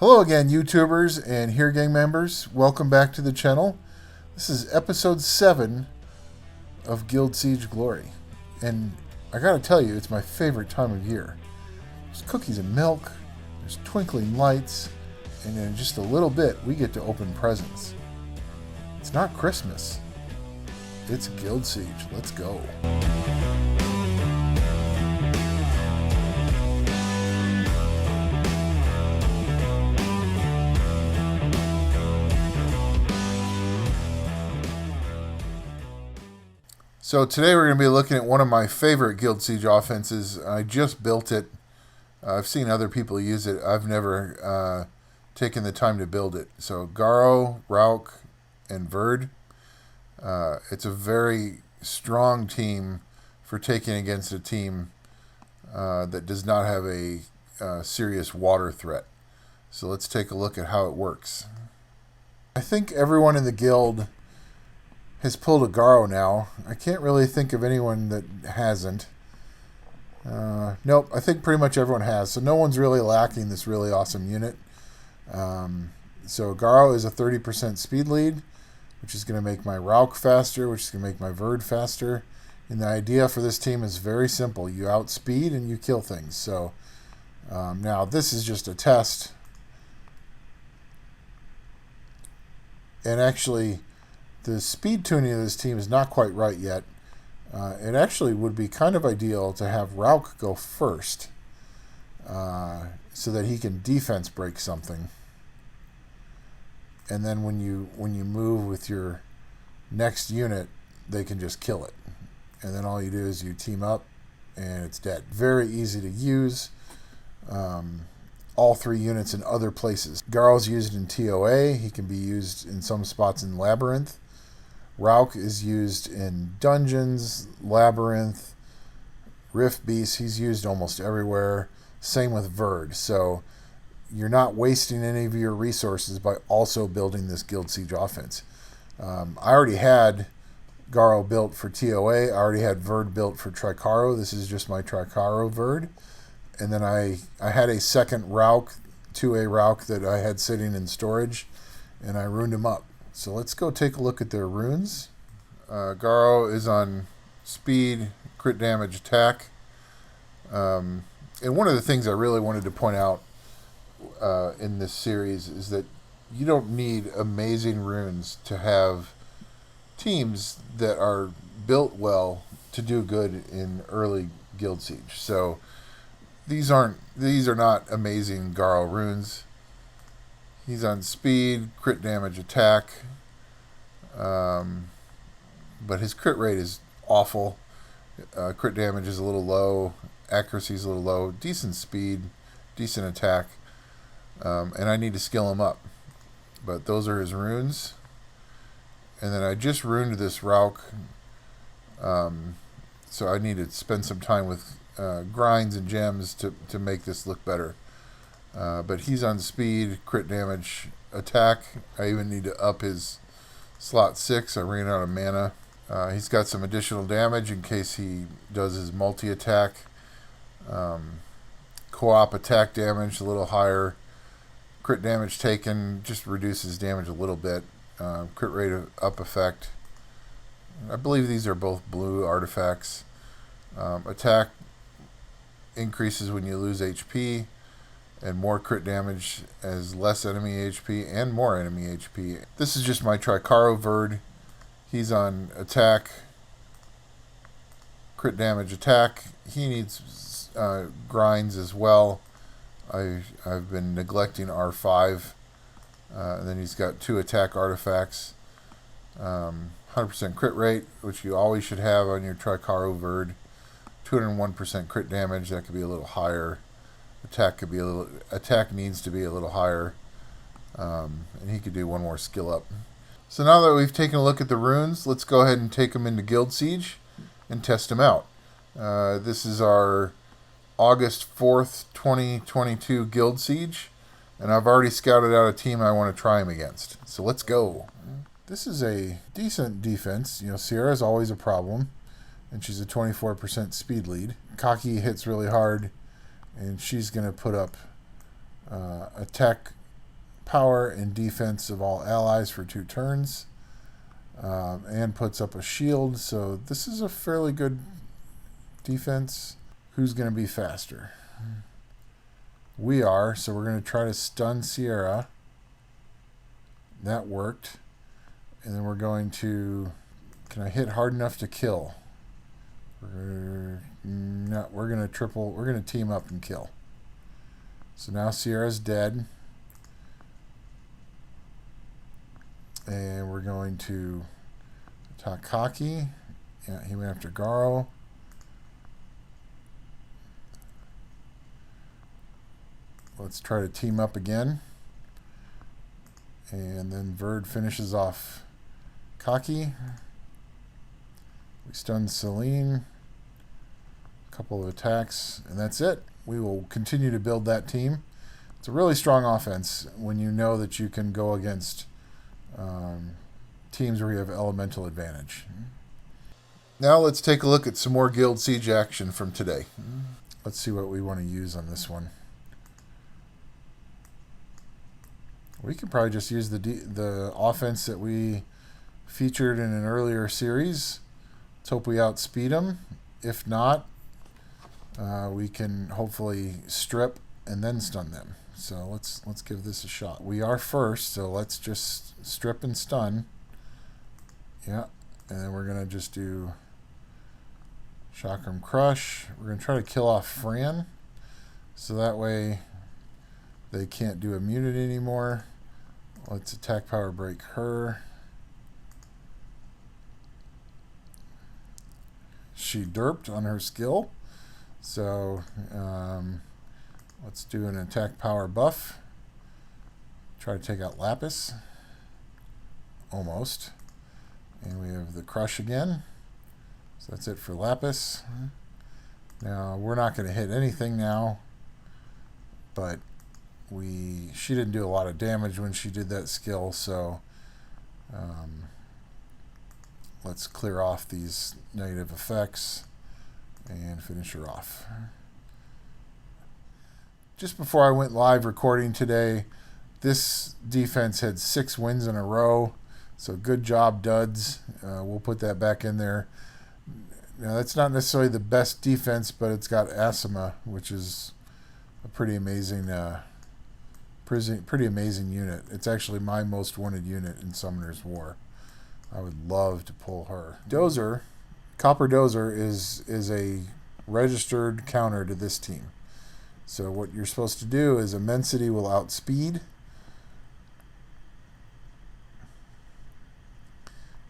Hello again, YouTubers and Here Gang members. Welcome back to the channel. This is episode 7 of Guild Siege Glory. And I gotta tell you, it's my favorite time of year. There's cookies and milk, there's twinkling lights, and in just a little bit, we get to open presents. It's not Christmas. It's Guild Siege. Let's go. So today we're going to be looking at one of my favorite Guild Siege offenses. I just built it. I've seen other people use it. I've never taken the time to build it. So Garo, Raoq, and Verde. It's a very strong team for taking against a team that does not have a serious water threat. So let's take a look at how it works. I think everyone in the guild has pulled a Garo now. I can't really think of anyone that hasn't. Nope, I think pretty much everyone has. So no one's really lacking this really awesome unit. So Garo is a 30% speed lead, which is going to make my Raoq faster, which is going to make my Verde faster. And the idea for this team is very simple. You outspeed and you kill things. So now this is just a test. And actually, the speed tuning of this team is not quite right yet. It actually would be kind of ideal to have Raoq go first so that he can defense break something. And then when you move with your next unit, they can just kill it. And then all you do is you team up and it's dead. Very easy to use. All 3 units in other places. Garo's used in TOA. He can be used in some spots in Labyrinth. Raoq is used in Dungeons, Labyrinth, Rift Beast. He's used almost everywhere. Same with Verde. So you're not wasting any of your resources by also building this Guild Siege offense. I already had Garo built for TOA. I already had Verde built for Tricaro. This is just my Tricaro Verde. And then I had a second Raoq, 2A Raoq that I had sitting in storage, and I ruined him up. So let's go take a look at their runes. Garo is on speed, crit damage, attack. And one of the things I really wanted to point out in this series is that you don't need amazing runes to have teams that are built well to do good in early Guild Siege. So these are not amazing Garo runes. He's on speed, crit damage, attack, but his crit rate is awful. Crit damage is a little low, accuracy is a little low, decent speed, decent attack, and I need to skill him up. But those are his runes. And then I just runed this Raoq, so I need to spend some time with grinds and gems to make this look better. But he's on speed, crit damage, attack. I even need to up his slot 6. I ran out of mana. He's got some additional damage in case he does his multi-attack. Co-op attack damage a little higher. Crit damage taken just reduces damage a little bit. Crit rate up effect. I believe these are both blue artifacts. Attack increases when you lose HP, and more crit damage as less enemy HP and more enemy HP. This is just my Tricaro Verde. He's on attack, crit damage, attack. He needs grinds as well. I've been neglecting R5. And then he's got 2 attack artifacts. 100% crit rate, which you always should have on your Tricaro Verde. 201% crit damage. That could be a little higher. Attack needs to be a little higher, and he could do one more skill up. So now that we've taken a look at the runes, let's go ahead and take them into Guild Siege and test them out. This is our August 4th, 2022 Guild Siege, and I've already scouted out a team I want to try him against. So let's go. This is a decent defense. Sierra's always a problem, and she's a 24% speed lead. Cocky hits really hard, and she's going to put up attack power and defense of all allies for 2 turns. And puts up a shield, so this is a fairly good defense. Who's going to be faster? We are, so we're going to try to stun Sierra. That worked. And then we're going to... Can I hit hard enough to kill? No, we're going to team up and kill. So now Sierra's dead. And we're going to attack Hockey. Yeah, he went after Garo. Let's try to team up again. And then Verde finishes off Kaki. We stun Celine. A couple of attacks, and that's it. We will continue to build that team. It's a really strong offense when you know that you can go against teams where you have elemental advantage. Now let's take a look at some more Guild Siege action from today. Let's see what we want to use on this one. We could probably just use the offense that we featured in an earlier series. Let's hope we outspeed them. If not, we can hopefully strip and then stun them. So let's give this a shot. We are first, so let's just strip and stun. Yeah, and then we're gonna just do Chakram Crush. We're gonna try to kill off Fran, so that way they can't do immunity anymore. Let's attack power break her. She derped on her skill, so let's do an attack power buff. Try to take out Lapis. Almost. And we have the crush again. So that's it for Lapis. Now, we're not going to hit anything now, but she didn't do a lot of damage when she did that skill, so let's clear off these negative effects and finish her off. Just before I went live recording today, this defense had 6 wins in a row, so good job, Duds. We'll put that back in there. Now, that's not necessarily the best defense, but it's got Asima, which is a pretty amazing unit. It's actually my most wanted unit in Summoner's War. I would love to pull her. Dozer, Copper Dozer is a registered counter to this team. So what you're supposed to do is Immensity will outspeed.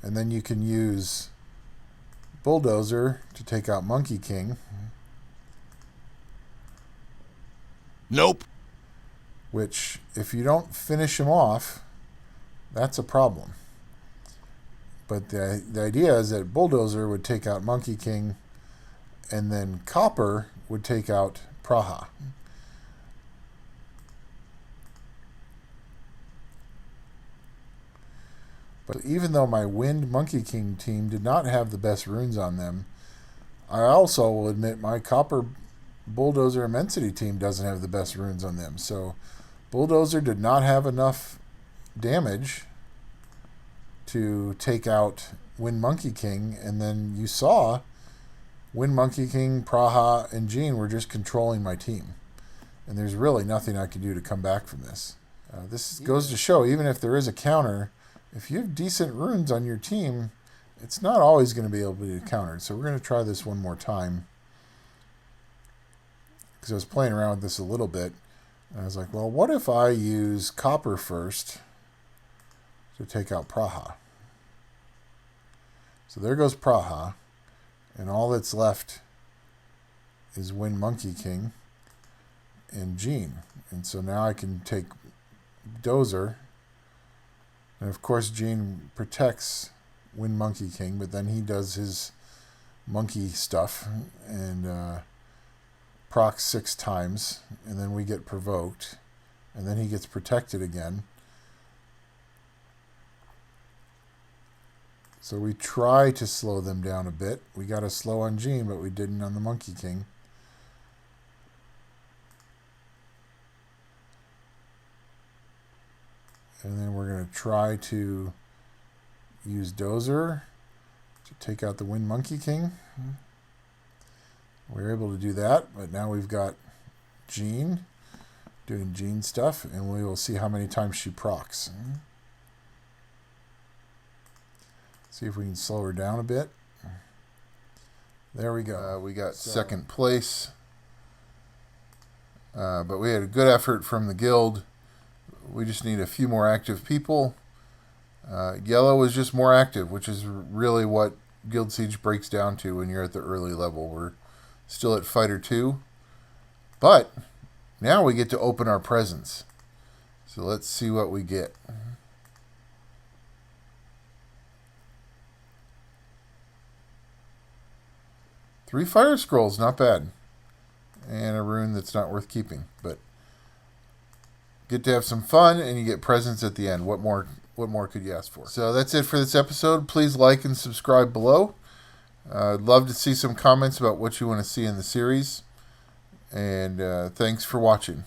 And then you can use Bulldozer to take out Monkey King. Nope. Which, if you don't finish him off, that's a problem. But the idea is that Bulldozer would take out Monkey King, and then Copper would take out Praha. But even though my Wind Monkey King team did not have the best runes on them, I also will admit my Copper Bulldozer Immensity team doesn't have the best runes on them. So Bulldozer did not have enough damage to take out Wind Monkey King, and then you saw Wind Monkey King, Praha, and Jean were just controlling my team. And there's really nothing I can do to come back from this. This goes to show, even if there is a counter, if you have decent runes on your team, it's not always going to be able to be countered. So we're going to try this one more time. Because I was playing around with this a little bit. And I was like, well, what if I use Copper first to take out Praha? So there goes Praha. And all that's left is Wind Monkey King and Jean. And so now I can take Dozer. And of course Jean protects Wind Monkey King, but then he does his monkey stuff and procs 6 times, and then we get provoked, and then he gets protected again. So we try to slow them down a bit. We got a slow on Jean, but we didn't on the Monkey King. And then we're going to try to use Dozer to take out the Wind Monkey King. We're able to do that, but now we've got Jean doing Jean stuff, and we will see how many times she procs. See if we can slow her down a bit. There we go. We got second place, but we had a good effort from the guild. We just need a few more active people. Yellow is just more active, which is really what Guild Siege breaks down to when you're at the early level. We're still at Fighter 2, but now we get to open our presents. So let's see what we get. Three fire scrolls, not bad. And a rune that's not worth keeping, but get to have some fun, and you get presents at the end. What more could you ask for? So that's it for this episode. Please like and subscribe below. I'd love to see some comments about what you want to see in the series. And thanks for watching.